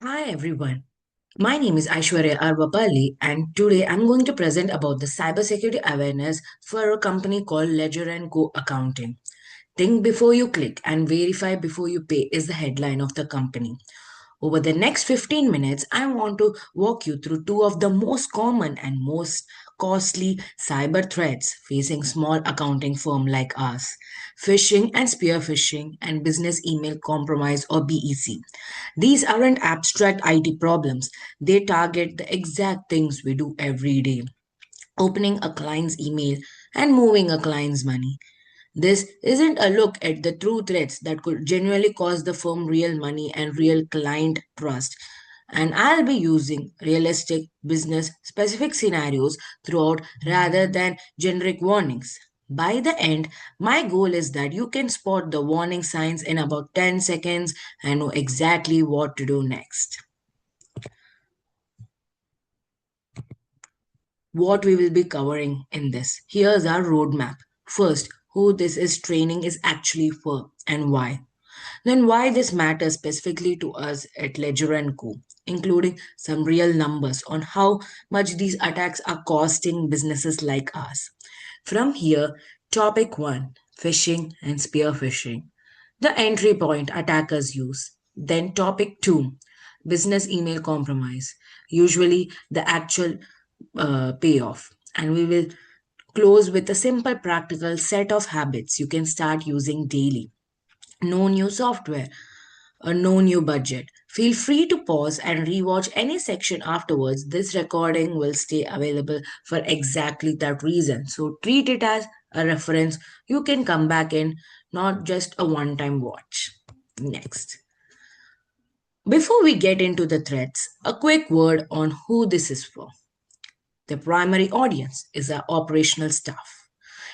Hi everyone. My name is Aishwarya Arvapalli and today I'm going to present about the cybersecurity awareness for a company called Ledger & Co Accounting. Think before you click and verify before you pay is the headline of the company. Over the next 15 minutes, I want to walk you through two of the most common and most costly cyber threats facing small accounting firm like us: phishing and spear phishing and business email compromise or BEC. These aren't abstract IT problems, they target the exact things we do every day: opening a client's email and moving a client's money. This isn't a look at the true threats that could genuinely cost the firm real money and real client trust. And I'll be using realistic business specific scenarios throughout rather than generic warnings. By the end, my goal is that you can spot the warning signs in about 10 seconds and know exactly what to do next. What we will be covering in this. Here's our roadmap. First, who this is training is actually for and why. Then why this matters specifically to us at Ledger & Co, including some real numbers on how much these attacks are costing businesses like us. From here, topic 1, phishing and spear phishing. The entry point attackers use. Then topic 2, business email compromise, usually the actual payoff. And we will close with a simple practical set of habits you can start using daily. No new software, no new budget. Feel free to pause and rewatch any section afterwards. This recording will stay available for exactly that reason. So treat it as a reference. You can come back in, not just a one time watch. Next. Before we get into the threats, a quick word on who this is for. The primary audience is our operational staff.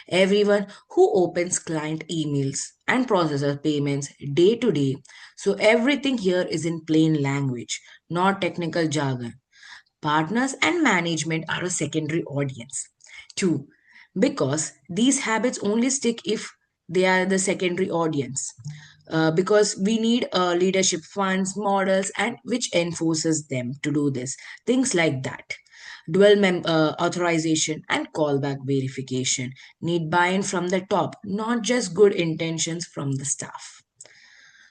Everyone who opens client emails and processes payments day to day. So everything here is in plain language, not technical jargon. Partners and management are a secondary audience. Two, because these habits only stick if they are the secondary audience. Because we need leadership funds, models, and which enforces them to do this. Things like that. Authorization and callback verification need buy-in from the top, not just good intentions from the staff.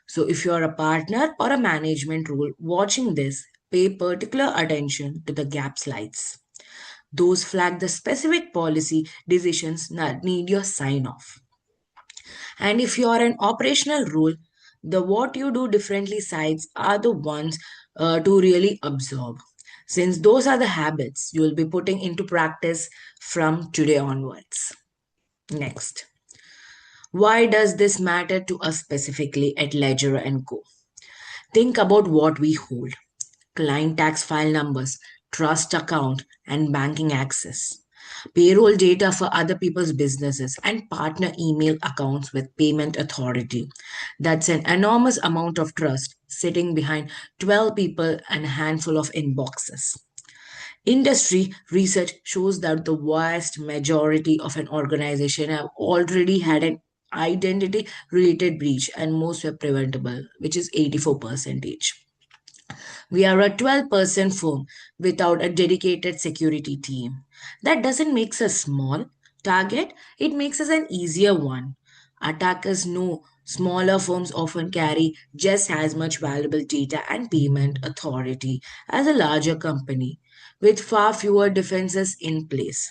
So, if you are a partner or a management role watching this, pay particular attention to the gap slides. Those flag the specific policy decisions that need your sign off. And if you are an operational role, the what you do differently sides are the ones to really absorb, since those are the habits you will be putting into practice from today onwards. Next, why does this matter to us specifically at Ledger and Co? Think about what we hold: client tax file numbers, trust account, and banking access, payroll data for other people's businesses, and partner email accounts with payment authority. That's an enormous amount of trust sitting behind 12 people and a handful of inboxes. Industry research shows that the vast majority of an organization have already had an identity related breach and most were preventable, which is 84%. We are a 12% firm without a dedicated security team. That doesn't make us small target, it makes us an easier one. Attackers know smaller firms often carry just as much valuable data and payment authority as a larger company with far fewer defenses in place.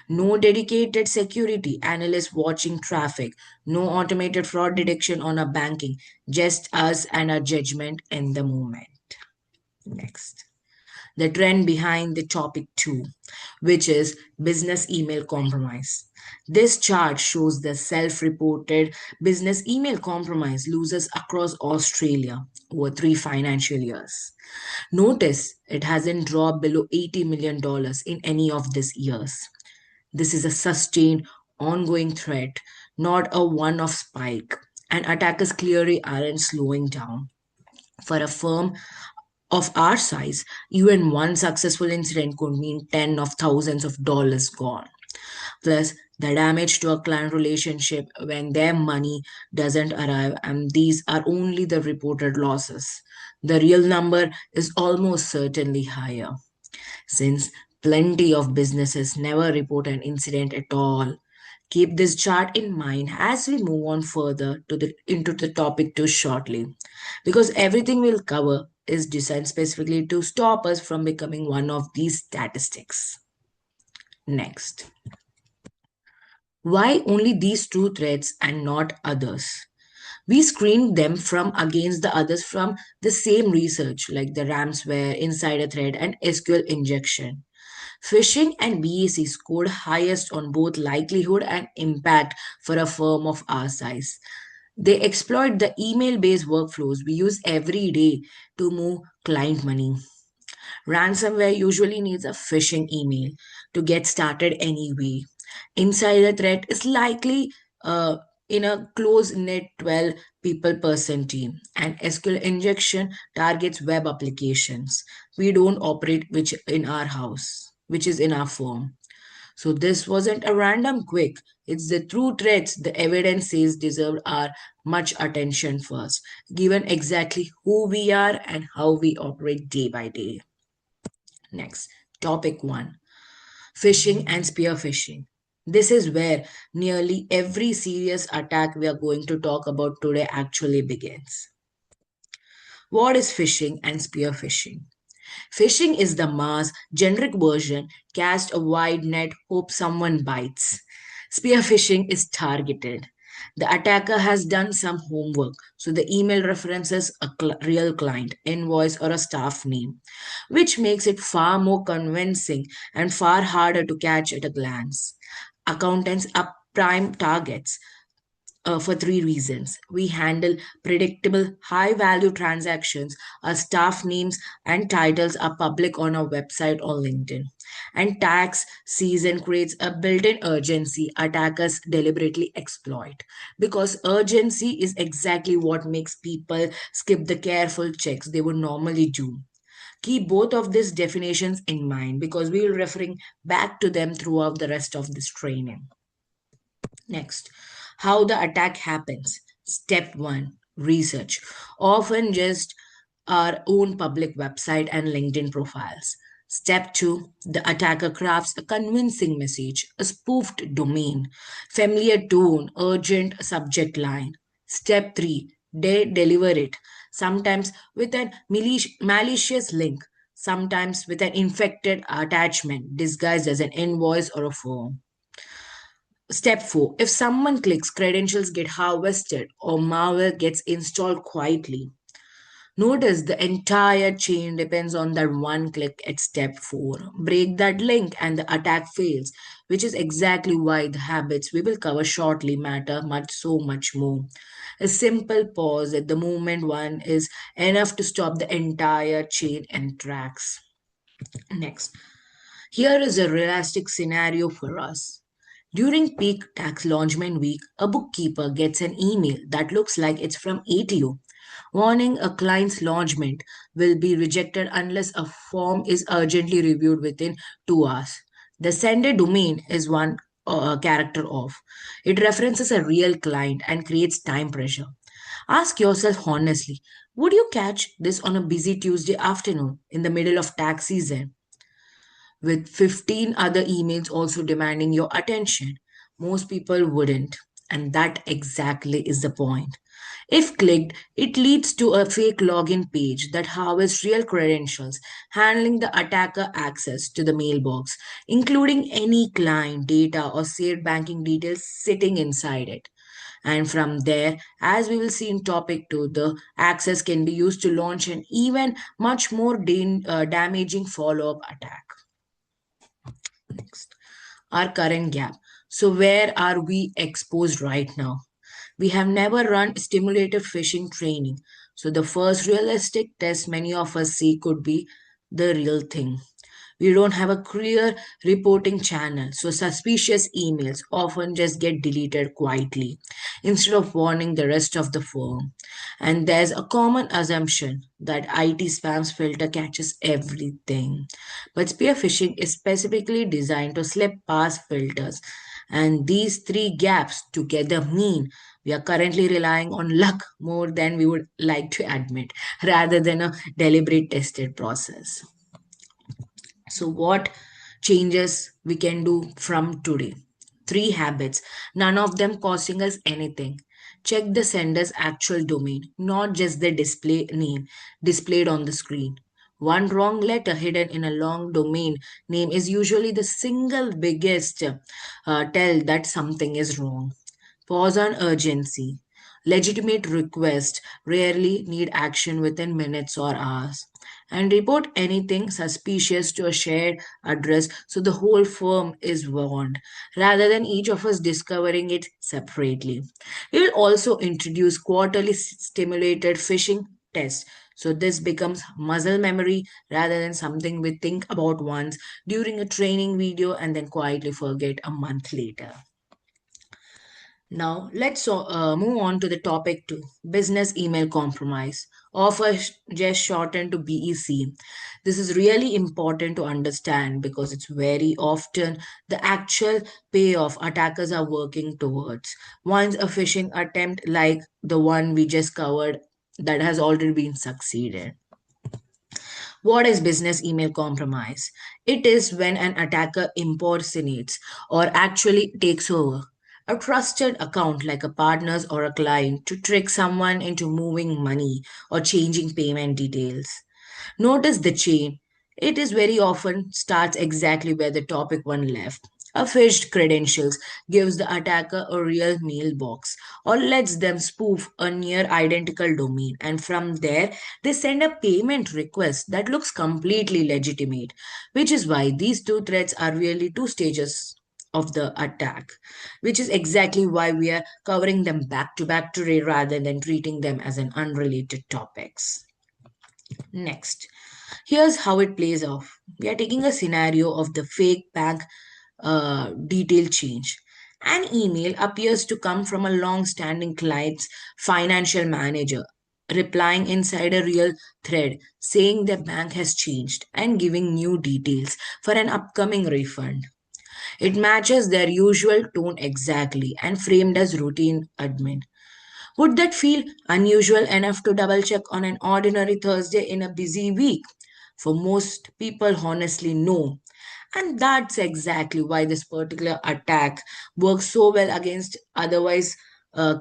No dedicated security analyst watching traffic, no automated fraud detection on our banking, just us and our judgment in the moment. Next, the trend behind the topic 2, which is business email compromise. This chart shows the self reported business email compromise losers across Australia over 3 financial years. Notice it hasn't dropped below $80 million in any of these years. This is a sustained, ongoing threat, not a one off spike, and attackers clearly aren't slowing down. For a firm of our size, even one successful incident could mean tens of thousands of dollars gone. Plus, the damage to a client relationship when their money doesn't arrive, and these are only the reported losses. The real number is almost certainly higher, since plenty of businesses never report an incident at all. Keep this chart in mind as we move on further into the topic too shortly, because everything we'll cover is designed specifically to stop us from becoming one of these statistics. Next, why only these two threads and not others? We screened them from against the others from the same research, like the ransomware, insider threat, and SQL injection. Phishing and BAC scored highest on both likelihood and impact for a firm of our size. They exploit the email based workflows we use every day to move client money. Ransomware usually needs a phishing email to get started anyway. Insider threat is likely in a close knit 12 people person team, and SQL injection targets web applications. We don't operate which in our house, which is in our firm. So this wasn't a random quick. It's the true threats the evidence says deserve our much attention first, given exactly who we are and how we operate day by day. Next, topic one, phishing and spear phishing. This is where nearly every serious attack we are going to talk about today actually begins. What is phishing and spear phishing? Phishing is the mass, generic version, cast a wide net, hope someone bites. Spear phishing is targeted. The attacker has done some homework, so the email references a real client, invoice, or a staff name, which makes it far more convincing and far harder to catch at a glance. Accountants are prime targets for three reasons. We handle predictable, high value transactions. Our staff names and titles are public on our website or LinkedIn. And tax season creates a built in urgency attackers deliberately exploit. Because urgency is exactly what makes people skip the careful checks they would normally do. Keep both of these definitions in mind because we will referring back to them throughout the rest of this training. Next, how the attack happens. Step 1, research. Often just our own public website and LinkedIn profiles. Step 2, the attacker crafts a convincing message, a spoofed domain, familiar tone, urgent subject line. Step 3, they deliver it, sometimes with a malicious link, sometimes with an infected attachment disguised as an invoice or a form. Step 4. If someone clicks, credentials get harvested or malware gets installed quietly. Notice the entire chain depends on that one click at step 4. Break that link and the attack fails, which is exactly why the habits we will cover shortly matter much more. A simple pause at the moment one is enough to stop the entire chain and tracks. Next, here is a realistic scenario for us. During peak tax launchment week, a bookkeeper gets an email that looks like it's from ATO, warning a client's launchment will be rejected unless a form is urgently reviewed within 2 hours. The sender domain is one character off. It references a real client and creates time pressure. Ask yourself honestly, would you catch this on a busy Tuesday afternoon in the middle of tax season, with 15 other emails also demanding your attention? Most people wouldn't. And that exactly is the point. If clicked, it leads to a fake login page that harvests real credentials, handling the attacker access to the mailbox, including any client data or saved banking details sitting inside it. And from there, as we will see in topic 2, the access can be used to launch an even much more damaging follow-up attack. Next, our current gap. So, where are we exposed right now? We have never run stimulated phishing training. So, the first realistic test many of us see could be the real thing. We don't have a clear reporting channel, so suspicious emails often just get deleted quietly instead of warning the rest of the firm. And there's a common assumption that IT spams filter catches everything. But spear phishing is specifically designed to slip past filters. And these three gaps together mean we are currently relying on luck more than we would like to admit, rather than a deliberate tested process. So, what changes we can do from today? Three habits, none of them costing us anything. Check the sender's actual domain, not just the display name displayed on the screen. One wrong letter hidden in a long domain name is usually the single biggest tell that something is wrong. Pause on urgency. Legitimate requests rarely need action within minutes or hours. And report anything suspicious to a shared address so the whole firm is warned, rather than each of us discovering it separately. We will also introduce quarterly stimulated phishing tests. So this becomes muscle memory rather than something we think about once during a training video and then quietly forget a month later. Now, let's move on to the topic two, business email compromise, just shortened to BEC. This is really important to understand because it's very often the actual payoff attackers are working towards. Once a phishing attempt like the one we just covered that has already been succeeded. What is business email compromise? It is when an attacker impersonates or actually takes over a trusted account like a partner's or a client to trick someone into moving money or changing payment details. Notice the chain. It is very often starts exactly where the topic one left. A phished credentials gives the attacker a real mailbox or lets them spoof a near identical domain, and from there they send a payment request that looks completely legitimate, which is why these two threats are really two stages of the attack, which is exactly why we are covering them back to back today rather than treating them as an unrelated topics. Next, here's how it plays off. We are taking a scenario of the fake bank detail change. An email appears to come from a long standing client's financial manager, replying inside a real thread saying their bank has changed and giving new details for an upcoming refund. It matches their usual tone exactly and framed as routine admin. Would that feel unusual enough to double check on an ordinary Thursday in a busy week? For most people, honestly, no. And that's exactly why this particular attack works so well against otherwise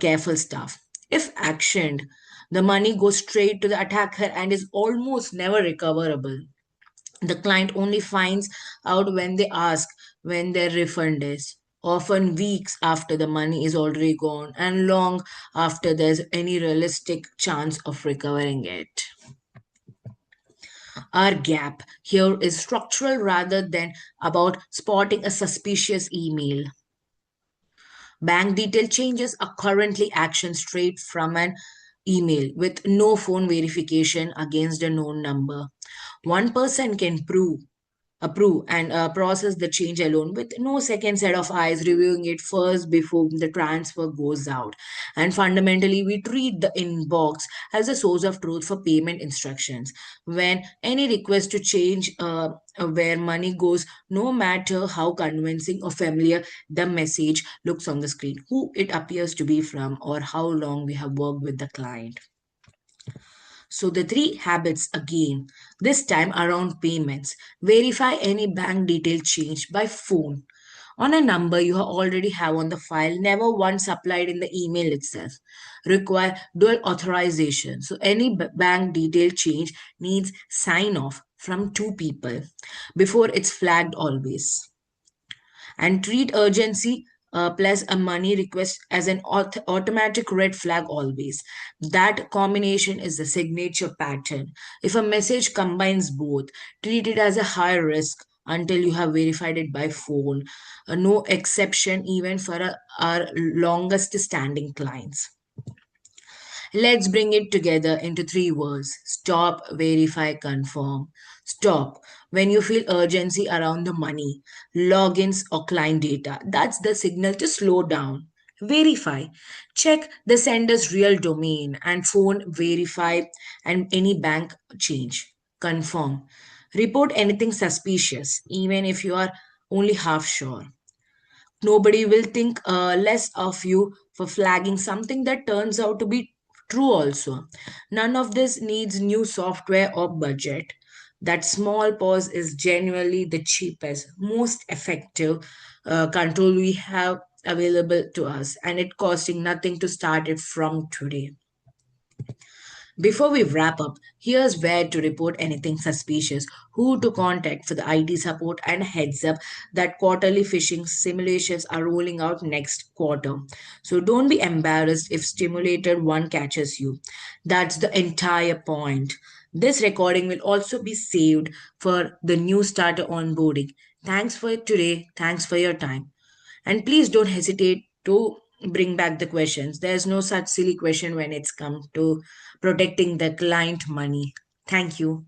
careful stuff. If actioned, the money goes straight to the attacker and is almost never recoverable. The client only finds out when they ask when their refund is, often weeks after the money is already gone and long after there's any realistic chance of recovering it. Our gap here is structural rather than about spotting a suspicious email. Bank detail changes are currently actioned straight from an email with no phone verification against a known number. One person can approve and process the change alone with no second set of eyes reviewing it first before the transfer goes out. And fundamentally, we treat the inbox as a source of truth for payment instructions. When any request to change where money goes, no matter how convincing or familiar the message looks on the screen, who it appears to be from, or how long we have worked with the client. So the three habits again, this time around payments. Verify any bank detail change by phone on a number you already have on the file, never one supplied in the email itself. Require dual authorization. So any bank detail change needs sign off from two people before it's flagged always, and treat urgency plus a money request as an automatic red flag always. That combination is the signature pattern. If a message combines both, treat it as a high risk until you have verified it by phone. No exception even for our longest standing clients. Let's bring it together into three words: stop, verify, confirm. Stop when you feel urgency around the money, logins, or client data. That's the signal to slow down. Verify. Check the sender's real domain and phone, verify, and any bank change. Confirm. Report anything suspicious, even if you are only half sure. Nobody will think less of you for flagging something that turns out to be true also. None of this needs new software or budget. That small pause is genuinely the cheapest, most effective control we have available to us, and it costing nothing to start it from today. Before we wrap up, here's where to report anything suspicious, who to contact for the IT support, and heads up that quarterly phishing simulations are rolling out next quarter. So don't be embarrassed if stimulated one catches you. That's the entire point. This recording will also be saved for the new starter onboarding. Thanks for today. Thanks for your time. And please don't hesitate to bring back the questions. There's no such silly question when it's come to protecting the client money. Thank you.